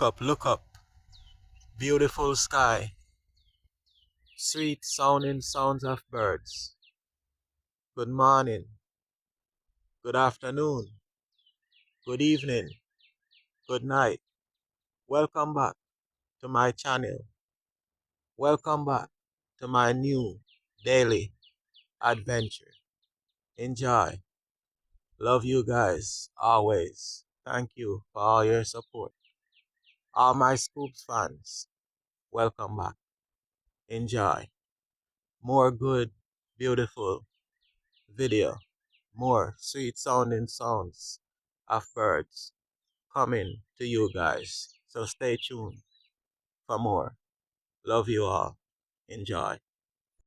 look up. Beautiful sky. Sweet sounding sounds of birds. Good morning. Good afternoon. Good evening. Good night. Welcome back to my channel. Welcome back to my new daily adventure. Enjoy. Love you guys always. Thank you for all your support. All my Scoops fans, welcome back. Enjoy. More good, beautiful video. More sweet sounding sounds of birds coming to you guys. So stay tuned for more. Love you all. Enjoy.